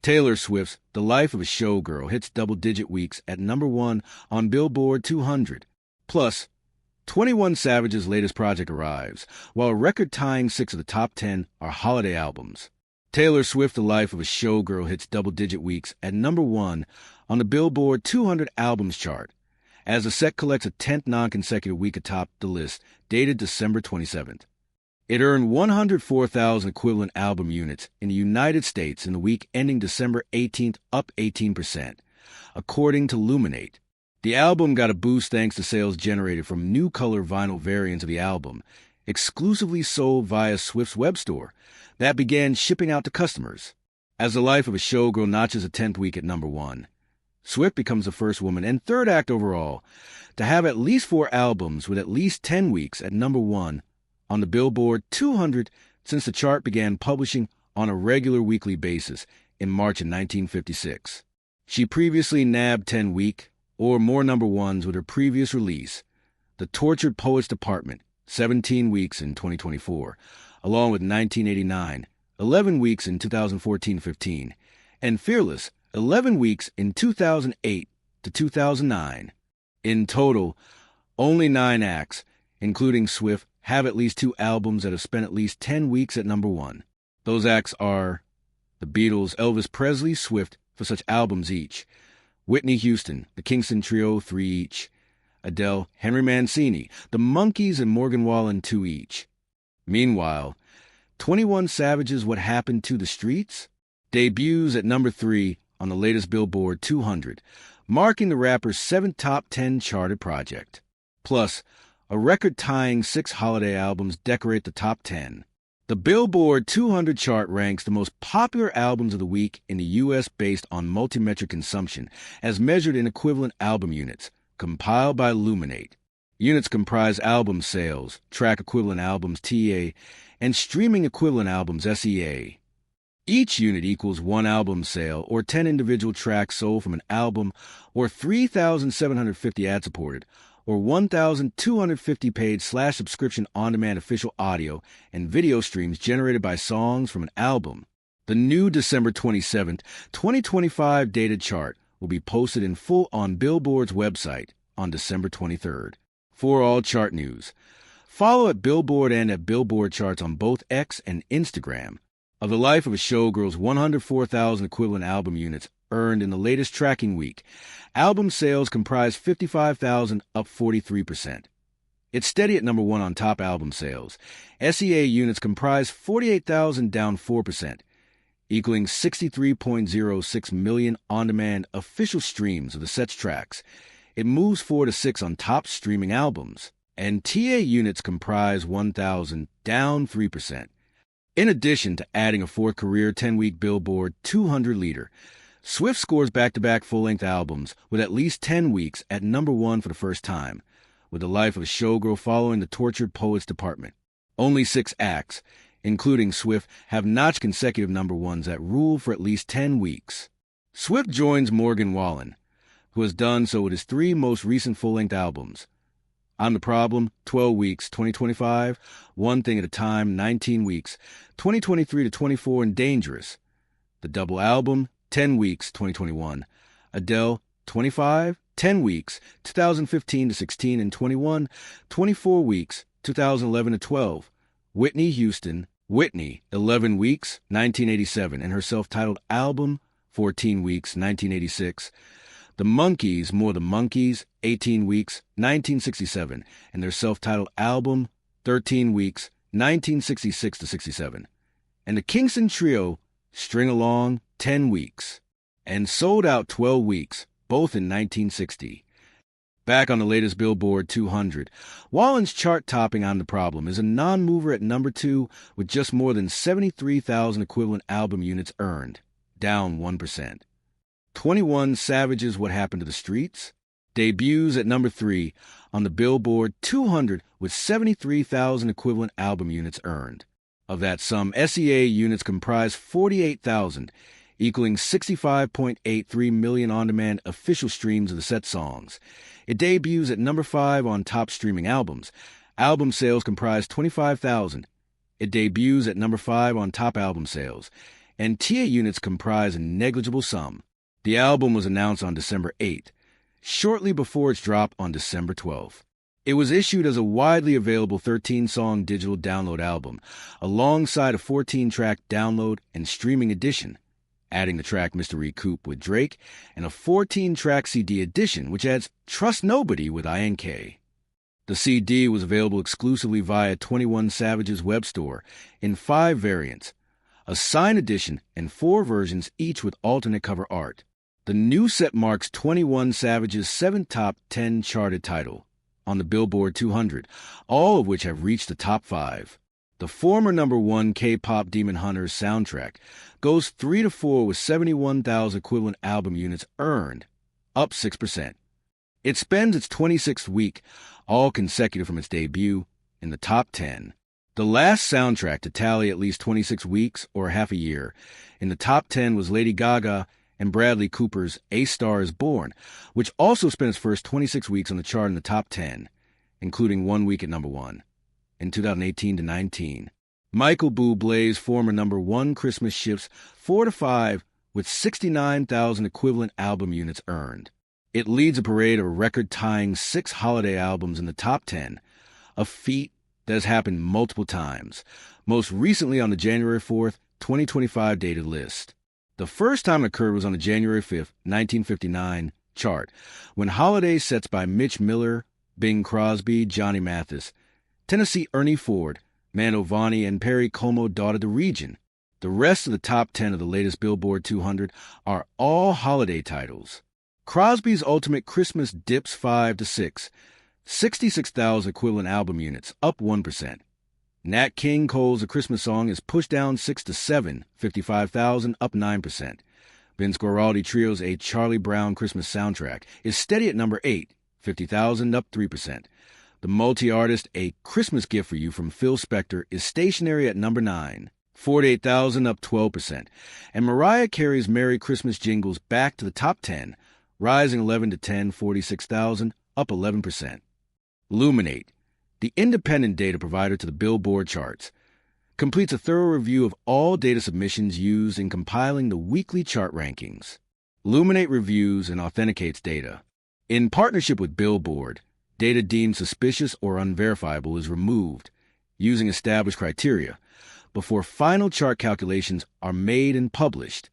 Taylor Swift's The Life of a Showgirl hits double-digit weeks at #1 on Billboard 200. Plus, 21 Savage's latest project arrives, while a record-tying 6 of the top 10 are holiday albums. Taylor Swift, The Life of a Showgirl hits double-digit weeks at #1 on the Billboard 200 albums chart, as the set collects a 10th non-consecutive week atop the list, dated December 27th. It earned 104,000 equivalent album units in the United States in the week ending December 18th, up 18%, according to Luminate. The album got a boost thanks to sales generated from new color vinyl variants of the album, exclusively sold via Swift's webstore, that began shipping out to customers. As The Life of a Showgirl notches a 10th week at #1, Swift becomes the first woman and third act overall to have at least 4 albums with at least 10 weeks at #1 on the Billboard 200 since the chart began publishing on a regular weekly basis in March of 1956. She previously nabbed 10-week or more #1s with her previous release, The Tortured Poets Department, 17 weeks in 2024, along with 1989, 11 weeks in 2014-15, and Fearless, 11 weeks in 2008 to 2009. In total, only 9 acts, including Swift, have at least 2 albums that have spent at least 10 weeks at #1. Those acts are the Beatles, Elvis Presley, Swift for such albums each, Whitney Houston, the Kingston Trio, 3 each, Adele, Henry Mancini, the Monkees, and Morgan Wallen, 2 each. Meanwhile, 21 Savage's What Happened to the Streets debuts at #3 on the latest Billboard 200, marking the rapper's 7th top 10 charted project. Plus, a record-tying 6 holiday albums decorate the top 10. The Billboard 200 chart ranks the most popular albums of the week in the U.S. based on multimetric consumption, as measured in equivalent album units, compiled by Luminate. Units comprise album sales, track equivalent albums TA, and streaming equivalent albums SEA. Each unit equals 1 album sale, or 10 individual tracks sold from an album, or 3,750 ad-supported, or 1,250 paid/subscription on-demand official audio and video streams generated by songs from an album. The new December 27th, 2025 dated chart will be posted in full on Billboard's website on December 23rd. For all chart news, follow at Billboard and at Billboard Charts on both X and Instagram. Of The Life of a Showgirl's 104,000 equivalent album units earned in the latest tracking week, album sales comprise 55,000, up 43%. It's steady at #1 on top album sales. SEA units comprise 48,000, down 4%, equaling 63.06 million on-demand official streams of the set's tracks. It moves 4 to 6 on top streaming albums, and TA units comprise 1,000, down 3%. In addition to adding a 4th career 10-week Billboard 200 leader, Swift scores back-to-back full-length albums with at least 10 weeks at #1 for the first time, with The Life of a Showgirl following The Tortured Poets Department. Only 6 acts, including Swift, have notched consecutive #1s that rule for at least 10 weeks. Swift joins Morgan Wallen, who has done so with his 3 most recent full-length albums. I'm the Problem, 12 weeks, 2025, One Thing at a Time, 19 weeks, 2023 to 24, and Dangerous. The double album, 10 weeks, 2021. Adele, 25, 10 weeks, 2015 to 16, and 21, 24 weeks, 2011 to 12. Whitney Houston, Whitney, 11 weeks, 1987, and her self-titled album, 14 weeks, 1986. The Monkees, More the Monkees, 18 weeks, 1967, and their self-titled album, 13 weeks, 1966 to 67. And the Kingston Trio, String Along, 10 weeks, and Sold Out 12 weeks, both in 1960. Back on the latest Billboard 200, Wallen's chart-topping On the Problem is a non-mover at #2 with just more than 73,000 equivalent album units earned, down 1%. 21 Savage's What Happened to the Streets debuts at #3 on the Billboard 200 with 73,000 equivalent album units earned. Of that sum, SEA units comprise 48,000, equaling 65.83 million on-demand official streams of the set songs. It debuts at #5 on top streaming albums. Album sales comprise 25,000. It debuts at #5 on top album sales. and TA units comprise a negligible sum. The album was announced on December 8th, shortly before its drop on December 12th. It was issued as a widely available 13-song digital download album, alongside a 14-track download and streaming edition, adding the track Mr. Recoup with Drake, and a 14-track CD edition, which adds Trust Nobody with INK. The CD was available exclusively via 21 Savage's webstore in 5 variants, a signed edition, and 4 versions, each with alternate cover art. The new set marks 21 Savage's 7th top 10 charted title on the Billboard 200, all of which have reached the top 5. The former number 1 K-pop Demon Hunters soundtrack goes 3-4 with 71,000 equivalent album units earned, up 6%. It spends its 26th week, all consecutive from its debut, in the top 10. The last soundtrack to tally at least 26 weeks or half a year in the top 10 was Lady Gaga and Bradley Cooper's A Star is Born, which also spent its first 26 weeks on the chart in the top 10, including 1 week at number 1, in 2018-19. Michael Bublé's former number 1 Christmas shifts 4-5 with 69,000 equivalent album units earned. It leads a parade of a record-tying 6 holiday albums in the top 10, a feat that has happened multiple times, most recently on the January 4th, 2025 dated list. The first time it occurred was on the January 5th, 1959 chart, when holiday sets by Mitch Miller, Bing Crosby, Johnny Mathis, Tennessee Ernie Ford, Mantovani, and Perry Como dotted the region. The rest of the top 10 of the latest Billboard 200 are all holiday titles. Crosby's Ultimate Christmas dips 5-6, 66,000 equivalent album units, up 1%. Nat King Cole's A Christmas Song is pushed down 6-7, 55,000, up 9%. Vince Guaraldi Trio's A Charlie Brown Christmas Soundtrack is steady at number 8, 50,000, up 3%. The multi-artist A Christmas Gift for You from Phil Spector is stationary at number 9, 48,000, up 12%. And Mariah Carey's Merry Christmas Jingles back to the top 10, rising 11-10, 46,000, up 11%. Luminate, the independent data provider to the Billboard charts, completes a thorough review of all data submissions used in compiling the weekly chart rankings. Luminate reviews and authenticates data. In partnership with Billboard, data deemed suspicious or unverifiable is removed, using established criteria, before final chart calculations are made and published.